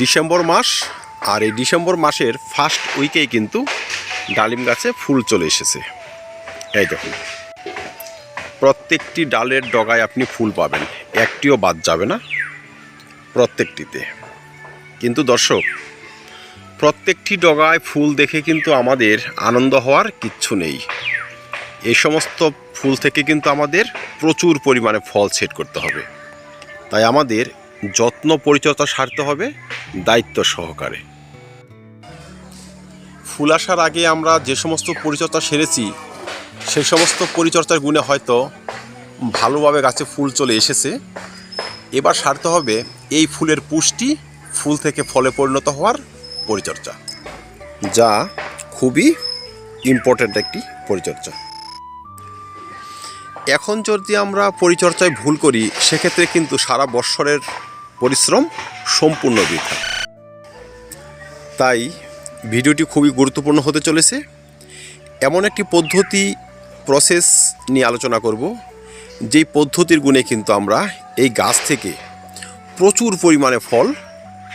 December মাস, আর এই December মাসের first উইকেই কিন্তু ডালিম গাছে ফুল চলে এসেছে। এই দেখুন, প্রত্যেকটি ডালের ডগায় আপনি ফুল পাবেন, একটিও বাদ যাবে না, প্রত্যেকটিতে। কিন্তু দর্শক, প্রত্যেকটি ডগায় ফুল দেখে কিন্তু আমাদের আনন্দ হওয়ার কিচ্ছু নেই। এই সমস্ত ফুল থেকে কিন্তু আমাদের প্রচুর পরিমাণে ফল সেট করতে হবে। তাই আমাদের যত্ন পরিচর্যা সারতে হবে দায়িত্ব সহকারে। ফুল আসার আগে আমরা যে সমস্ত পরিচর্যা সেরেছি, সেই সমস্ত পরিচর্যার গুণে হয়তো ভালোভাবে গাছে ফুল চলে এসেছে। এবার সারতে হবে এই ফুলের পুষ্টি, ফুল থেকে ফলে পরিণত হওয়ার পরিচর্যা, যা খুবই ইম্পর্ট্যান্ট একটি পরিচর্যা। এখন যদি আমরা পরিচর্যায় ভুল করি, সেক্ষেত্রে কিন্তু সারা বৎসরের পরিশ্রম সম্পূর্ণ বৃথা। তাই ভিডিওটি খুবই গুরুত্বপূর্ণ হতে চলেছে। এমন একটি পদ্ধতি, প্রসেস নিয়ে আলোচনা করব, যেই পদ্ধতির গুণে কিন্তু আমরা এই গাছ থেকে প্রচুর পরিমাণে ফল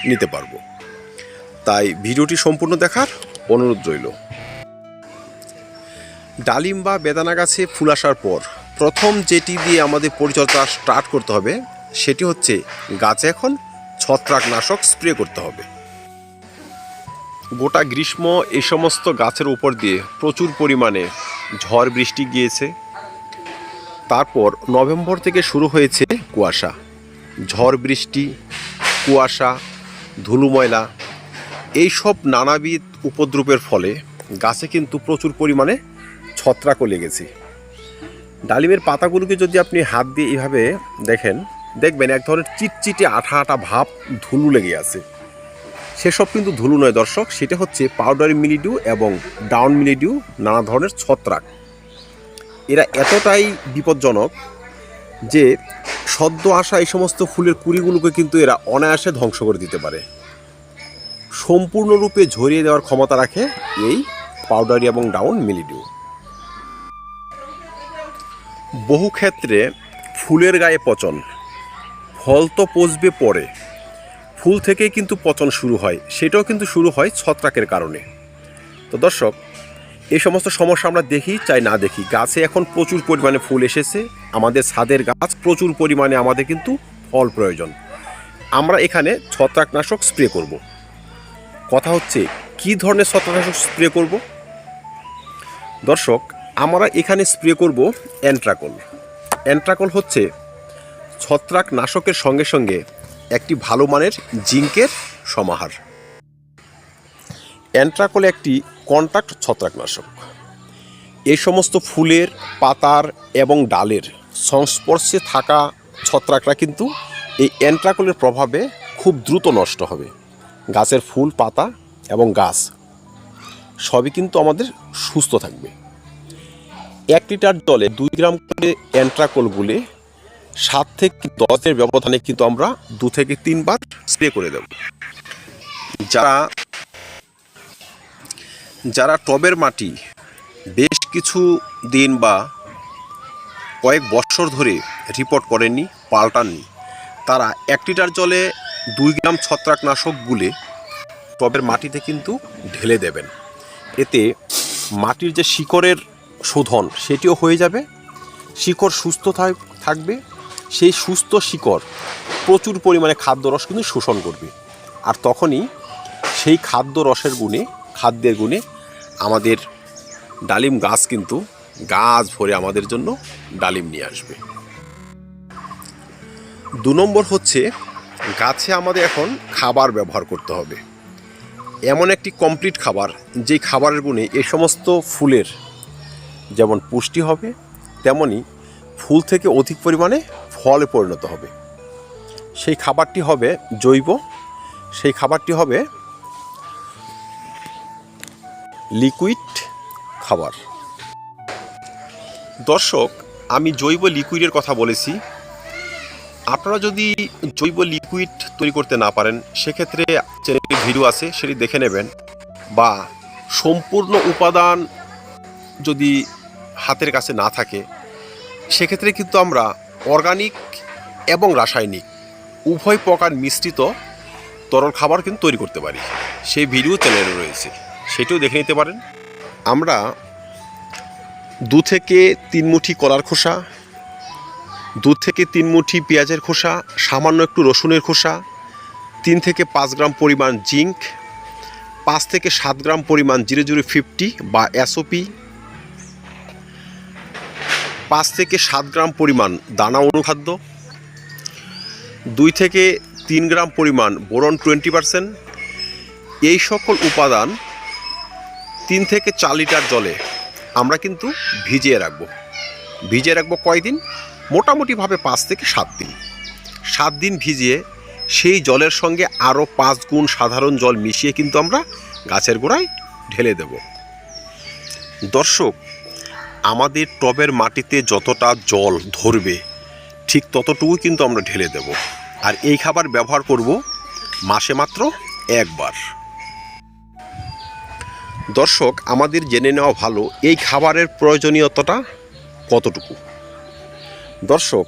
নিতে পারব। তাই ভিডিওটি সম্পূর্ণ দেখার অনুরোধ রইল। ডালিম বা বেদানা গাছে ফুল আসার পর প্রথম যেটি দিয়ে আমাদের পরিচর্যা স্টার্ট করতে হবে, সেটি হচ্ছে গাছে এখন ছত্রাকনাশক স্প্রে করতে হবে। গোটা গ্রীষ্ম এই সমস্ত গাছের উপর দিয়ে প্রচুর পরিমাণে ঝড় বৃষ্টি গিয়েছে। তারপর নভেম্বর থেকে শুরু হয়েছে কুয়াশা। ঝড় বৃষ্টি, কুয়াশা, ধুলো ময়লা, এইসব নানাবিধ উপদ্রবের ফলে গাছে কিন্তু প্রচুর পরিমাণে ছত্রাকও লেগেছে। ডালিমের পাতাগুলোকে যদি আপনি হাত দিয়ে এইভাবে দেখবেন এক ধরনের চিটচিটে আঠা আঠা ভাব ধুলো লেগে আছে। সেসব কিন্তু ধুলো নয় দর্শক, সেটা হচ্ছে পাউডারি মিলিডিউ এবং ডাউন মিলিডিউ, নানা ধরনের ছত্রাক। এরা এতটাই বিপজ্জনক যে সদ্য আসা এই সমস্ত ফুলের কুড়িগুলোকে কিন্তু এরা অনায়াসে ধ্বংস করে দিতে পারে। সম্পূর্ণরূপে ঝরিয়ে দেওয়ার ক্ষমতা রাখে এই পাউডারি এবং ডাউন মিলিডিউ। বহু ক্ষেত্রে ফুলের গায়ে পচন, ফল তো পচবে পরে, ফুল থেকেই কিন্তু পচন শুরু হয়, সেটাও কিন্তু শুরু হয় ছত্রাকের কারণে। তো দর্শক, এই সমস্ত সমস্যা আমরা দেখি চাই না দেখি, গাছে এখন প্রচুর পরিমাণে ফুল এসেছে। আমাদের ছাদের গাছ, প্রচুর পরিমাণে আমাদের কিন্তু ফল প্রয়োজন। আমরা এখানে ছত্রাকনাশক স্প্রে করব। কথা হচ্ছে কী ধরনের ছত্রাকনাশক স্প্রে করব? দর্শক, আমরা এখানে স্প্রে করব অ্যান্ট্রাকল। অ্যান্ট্রাকল হচ্ছে ছত্রাকনাশকের সঙ্গে সঙ্গে একটি ভালো মানের জিঙ্কের সমাহার। অ্যান্ট্রাকল একটি কন্ট্যাক্ট ছত্রাকনাশক। এই সমস্ত ফুলের, পাতার এবং ডালের সংস্পর্শে থাকা ছত্রাকরা কিন্তু এই অ্যান্ট্রাকলের প্রভাবে খুব দ্রুত নষ্ট হবে। গাছের ফুল, পাতা এবং গাছ সবই কিন্তু আমাদের সুস্থ থাকবে। 1 লিটার জলে 2 গ্রাম করে অ্যান্ট্রাকল গুলে 7 থেকে 10 ব্যবধানে কিন্তু আমরা 2 থেকে 3 বার স্প্রে করে দেব। যারা টবের মাটি বেশ কিছু দিন বা কয়েক বছর ধরে রিপোর্ট করেননি, পাল্টাননি, তারা 1 লিটার জলে 2 গ্রাম ছত্রাকনাশক গুলে টবের মাটিতে কিন্তু ঢেলে দেবেন। এতে মাটির যে শিকড়ের শোধন, সেটিও হয়ে যাবে, শিকড় সুস্থ থাকবে। সেই সুস্থ শিকড় প্রচুর পরিমাণে খাদ্যরস কিন্তু শোষণ করবে, আর তখনই সেই খাদ্যের গুণে আমাদের ডালিম গাছ কিন্তু গাছ ভরে আমাদের জন্য ডালিম নিয়ে আসবে। 2 নম্বর হচ্ছে, গাছে আমাদের এখন খাবার ব্যবহার করতে হবে, এমন একটি কমপ্লিট খাবার, যেই খাবারের গুণে এই সমস্ত ফুলের যেমন পুষ্টি হবে, তেমনি ফুল থেকে অধিক পরিমাণে ফলে পরিণত হবে। সেই খাবারটি হবে জৈব, সেই খাবারটি হবে লিকুইড খাবার। দর্শক, আমি জৈব লিকুইডের কথা বলেছি। আপনারা যদি জৈব লিকুইড তৈরি করতে না পারেন, সেক্ষেত্রে চ্যানেলটি ভিডিও আছে, সেটি দেখে নেবেন। বা সম্পূর্ণ উপাদান যদি হাতের কাছে না থাকে, সেক্ষেত্রে কিন্তু আমরা অর্গানিক এবং রাসায়নিক উভয় প্রকার মিশ্রিত তরল খাবার কিন্তু তৈরি করতে পারি, সেই ভিডিও চ্যানেলে রয়েছে, সেটিও দেখে নিতে পারেন। আমরা 2 থেকে 3 মুঠি কলার খোসা, 2 থেকে 3 মুঠি পেঁয়াজের খোসা, সামান্য একটু রসুনের খোসা, 3 থেকে 5 গ্রাম পরিমাণ জিঙ্ক, 5 থেকে 7 গ্রাম পরিমাণ 0050 বা এসওপি, 5 থেকে 7 গ্রাম পরিমাণ দানা অনুখাদ্য, 2 থেকে 3 গ্রাম পরিমাণ বোরন 20%। এই সকল উপাদান 3 থেকে 4 লিটার জলে আমরা কিন্তু ভিজিয়ে রাখবো কয়দিন? মোটামুটিভাবে 5 থেকে 7 দিন। 7 দিন ভিজিয়ে সেই জলের সঙ্গে আরও 5 গুণ সাধারণ জল মিশিয়ে কিন্তু আমরা গাছের গোড়ায় ঢেলে দেব। দর্শক, আমাদের টবের মাটিতে যতটা জল ধরবে ঠিক ততটুকু কিন্তু আমরা ঢেলে দেব। আর এই খাবার ব্যবহার করব মাসে মাত্র একবার। দর্শক, আমাদের জেনে নেওয়া ভালো এই খাবারের প্রয়োজনীয়তাটা কতটুকু। দর্শক,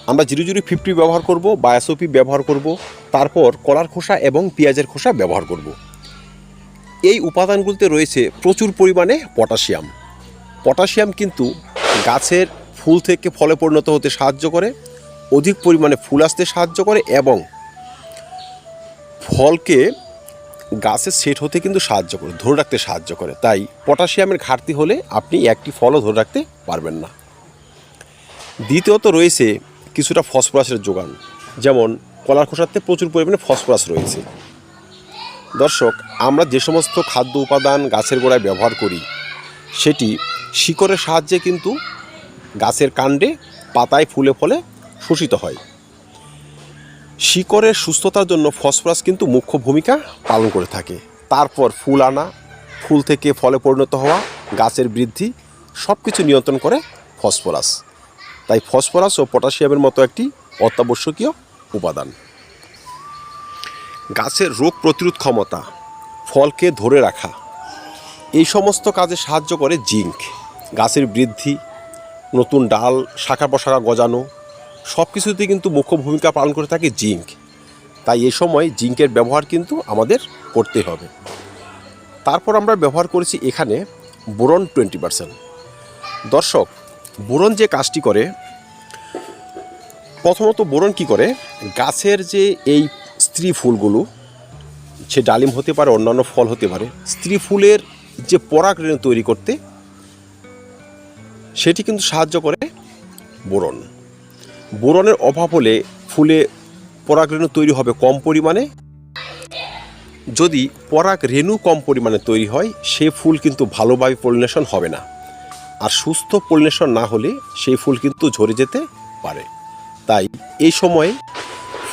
আমরা 0050 ব্যবহার করব বা এসওপি ব্যবহার করব, তারপর কলার খোসা এবং পেঁয়াজের খোসা ব্যবহার করব। এই উপাদানগুলোতে রয়েছে প্রচুর পরিমাণে পটাশিয়াম। পটাশিয়াম কিন্তু গাছের ফুল থেকে ফলে পরিণত হতে সাহায্য করে, অধিক পরিমাণে ফুল আসতে সাহায্য করে এবং ফলকে গাছে সেট হতে কিন্তু সাহায্য করে, ধরে রাখতে সাহায্য করে। তাই পটাশিয়ামের ঘাটতি হলে আপনি একটি ফলও ধরে রাখতে পারবেন না। দ্বিতীয়ত রয়েছে কিছুটা ফসফরাসের যোগান, যেমন কলার খোসাতে প্রচুর পরিমাণে ফসফরাস রয়েছে। দর্শক, আমরা যে সমস্ত খাদ্য উপাদান গাছের গোড়ায় ব্যবহার করি সেটি শিকড়ের সাহায্যে কিন্তু গাছের কাণ্ডে, পাতায়, ফুলে ফলে শোষিত হয়। শিকড়ের সুস্থতার জন্য ফসফরাস কিন্তু মুখ্য ভূমিকা পালন করে থাকে। তারপর ফুল আনা, ফুল থেকে ফলে পরিণত হওয়া, গাছের বৃদ্ধি সব কিছু নিয়ন্ত্রণ করে ফসফরাস। তাই ফসফরাস ও পটাশিয়ামের মতো একটি অত্যাবশ্যকীয় উপাদান। গাছের রোগ প্রতিরোধ ক্ষমতা, ফলকে ধরে রাখা, এই সমস্ত কাজে সাহায্য করে জিঙ্ক। গাছের বৃদ্ধি, নতুন ডাল, শাখা প্রশাখা গজানো সব কিছুতে কিন্তু মুখ্য ভূমিকা পালন করে থাকে জিঙ্ক। তাই এই সময় জিঙ্কের ব্যবহার কিন্তু আমাদের করতে হবে। তারপর আমরা ব্যবহার করেছি এখানে বোরন 20%। দর্শক, বোরন যে কাজটি করে, প্রথমত বোরন কি করে, গাছের যে এই স্ত্রী ফুলগুলো, সে ডালিম হতে পারে, অন্যান্য ফল হতে পারে, স্ত্রী ফুলের যে পরাগরেণু তৈরি করতে সেটি কিন্তু সাহায্য করে বোরন। বোরনের অভাব হলে ফুলে পরাগরেণু তৈরি হবে কম পরিমাণে। যদি পরাগরেণু কম পরিমাণে তৈরি হয় সে ফুল কিন্তু ভালোভাবে পলিনেশন হবে না, আর সুস্থ পলিনেশন না হলে সেই ফুল কিন্তু ঝরে যেতে পারে। তাই এই সময়ে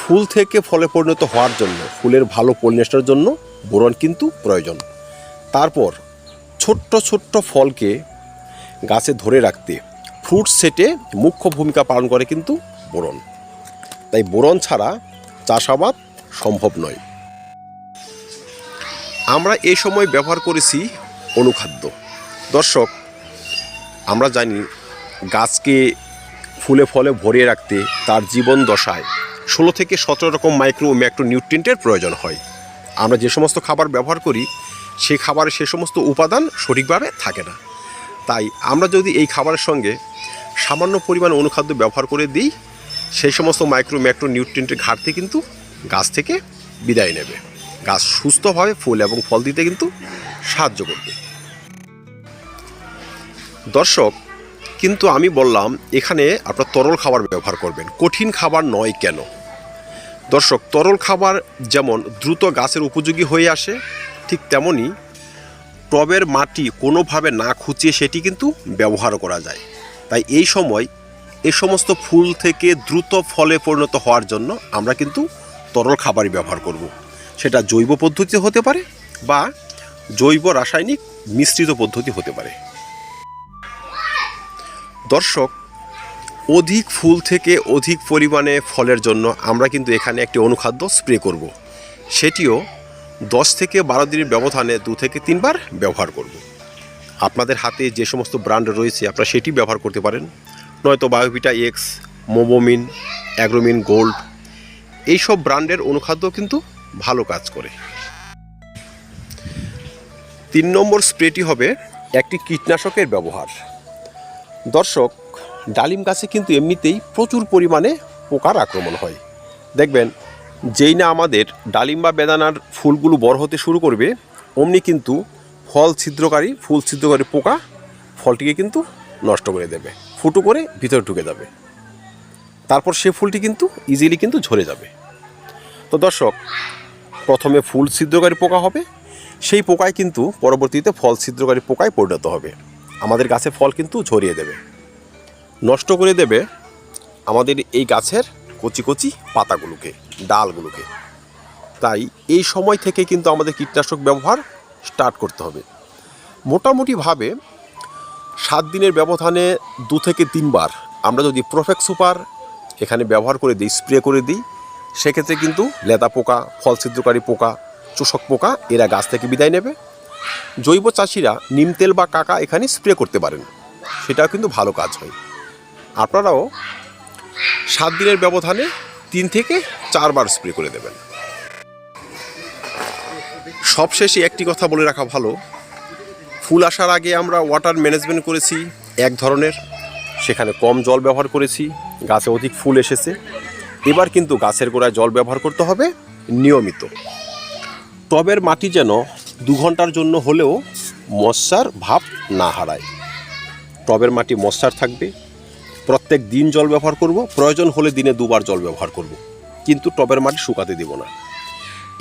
ফুল থেকে ফলে পরিণত হওয়ার জন্য, ফুলের ভালো পলিনেশনের জন্য বোরন কিন্তু প্রয়োজন। তারপর ছোট্ট ছোট্ট ফলকে গাছে ধরে রাখতে, ফ্রুট সেটে মুখ্য ভূমিকা পালন করে কিন্তু বোরন। তাই বোরন ছাড়া চাষাবাদ সম্ভব নয়। আমরা এই সময় ব্যবহার করেছি অনুখাদ্য। দর্শক, আমরা জানি গাছকে ফুলে ফলে ভরিয়ে রাখতে তার জীবন দশায় 16 থেকে 17 রকম মাইক্রো ও ম্যাক্রো নিউট্রিয়েন্টের প্রয়োজন হয়। আমরা যে সমস্ত খাবার ব্যবহার করি সেই খাবারে সে সমস্ত উপাদান সঠিকভাবে থাকে না। তাই আমরা যদি এই খাবারের সঙ্গে সামান্য পরিমাণ অনুখাদ্য ব্যবহার করে দিই, সেই সমস্ত মাইক্রো ম্যাক্রো নিউট্রিয়েন্টের ঘাটতি কিন্তু গাছ থেকে বিদায় নেবে, গাছ সুস্থভাবে ফুল এবং ফল দিতে কিন্তু সাহায্য করবে। দর্শক, কিন্তু আমি বললাম এখানে আপনার তরল খাবার ব্যবহার করবেন, কঠিন খাবার নয় কেন? দর্শক, তরল খাবার যেমন দ্রুত গাছের উপযোগী হয়ে আসে, ঠিক তেমনি টবের মাটি কোনোভাবে না খুঁচিয়ে সেটি কিন্তু ব্যবহার করা যায়। তাই এই সময় এই সমস্ত ফুল থেকে দ্রুত ফলে পরিণত হওয়ার জন্য আমরা কিন্তু তরল খাবারই ব্যবহার করব। সেটা জৈব পদ্ধতি হতে পারে বা জৈব রাসায়নিক মিশ্রিত পদ্ধতি হতে পারে। দর্শক, অধিক ফুল থেকে অধিক পরিমাণে ফলের জন্য আমরা কিন্তু এখানে একটি অনুখাদ্য স্প্রে করব। সেটিও 10 থেকে 12 দিনের ব্যবধানে 2 থেকে 3 বার ব্যবহার করব। আপনাদের হাতে যে সমস্ত ব্র্যান্ড রয়েছে আপনারা সেটি ব্যবহার করতে পারেন, নয়তো বায়োভিটা এক্স, মোবোমিন, অ্যাগ্রোমিন গোল্ড, এইসব ব্র্যান্ডের অনুখাদ্য কিন্তু ভালো কাজ করে। 3 নম্বর স্প্রেটি হবে একটি কীটনাশকের ব্যবহার। দর্শক, ডালিম গাছে কিন্তু এমনিতেই প্রচুর পরিমাণে পোকার আক্রমণ হয়। দেখবেন যেই না আমাদের ডালিম বা বেদানার ফুলগুলো বড় হতে শুরু করবে, অমনি কিন্তু ফুল ছিদ্রকারী পোকা ফলটিকে কিন্তু নষ্ট করে দেবে, ফুটো করে ভিতরে ঢুকে যাবে। তারপর সে ফুলটি কিন্তু ইজিলি কিন্তু ঝরে যাবে। তো দর্শক, প্রথমে ফুল ছিদ্রকারী পোকা হবে, সেই পোকায় কিন্তু পরবর্তীতে ফল ছিদ্রকারী পোকায় পরিণত হবে। আমাদের গাছে ফল কিন্তু ঝরিয়ে দেবে, নষ্ট করে দেবে আমাদের এই গাছের কচি কচি পাতাগুলোকে, ডালগুলোকে। তাই এই সময় থেকে কিন্তু আমাদের কীটনাশক ব্যবহার স্টার্ট করতে হবে। মোটামুটিভাবে 7 দিনের ব্যবধানে 2 থেকে 3 বার আমরা যদি প্রোফেক্স সুপার এখানে ব্যবহার করে দিই, স্প্রে করে দিই, সেক্ষেত্রে কিন্তু লেদা পোকা, ফল ছিদ্রকারী পোকা, চোষক পোকা এরা গাছ থেকে বিদায় নেবে। জৈব চাষিরা নিম তেল বা কাকা এখানে স্প্রে করতে পারেন, সেটাও কিন্তু ভালো কাজ হয়। আপনারাও 7 দিনের ব্যবধানে 3 থেকে 4 বার স্প্রে করে দেবেন। সবশেষে একটি কথা বলে রাখা ভালো, ফুল আসার আগে আমরা ওয়াটার ম্যানেজমেন্ট করেছি এক ধরনের, সেখানে কম জল ব্যবহার করেছি, গাছে অধিক ফুল এসেছে। এবার কিন্তু গাছের গোড়ায় জল ব্যবহার করতে হবে নিয়মিত। টবের মাটি যেন 2 ঘন্টার জন্য হলেও মশার ভাব না হারায়। টবের মাটি মশার থাকবে, প্রত্যেক দিন জল ব্যবহার করব, প্রয়োজন হলে দিনে 2 বার জল ব্যবহার করব, কিন্তু টবের মাটি শুকাতে দেব না।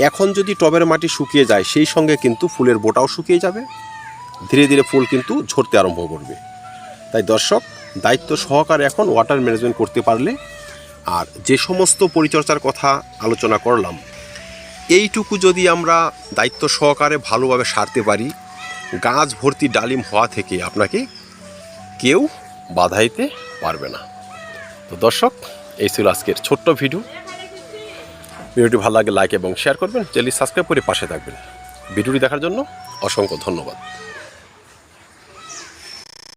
এখন যদি টবের মাটি শুকিয়ে যায়, সেই সঙ্গে কিন্তু ফুলের বোটাও শুকিয়ে যাবে, ধীরে ধীরে ফুল কিন্তু ঝরতে আরম্ভ করবে। তাই দর্শক, দায়িত্ব সহকারে এখন ওয়াটার ম্যানেজমেন্ট করতে পারলে, আর যে সমস্ত পরিচর্যার কথা আলোচনা করলাম, এইটুকু যদি আমরা দায়িত্ব সহকারে ভালোভাবে সারতে পারি, গাছ ভর্তি ডালিম হওয়া থেকে আপনাকে কেউ বাধা দিতে পারবে না। তো দর্শক, এই ছিল আজকের ছোট্ট ভিডিওটি ভালো লাগে লাইক এবং শেয়ার করবেন, চ্যানেলটি সাবস্ক্রাইব করে পাশে থাকবেন। ভিডিওটি দেখার জন্য অসংখ্য ধন্যবাদ।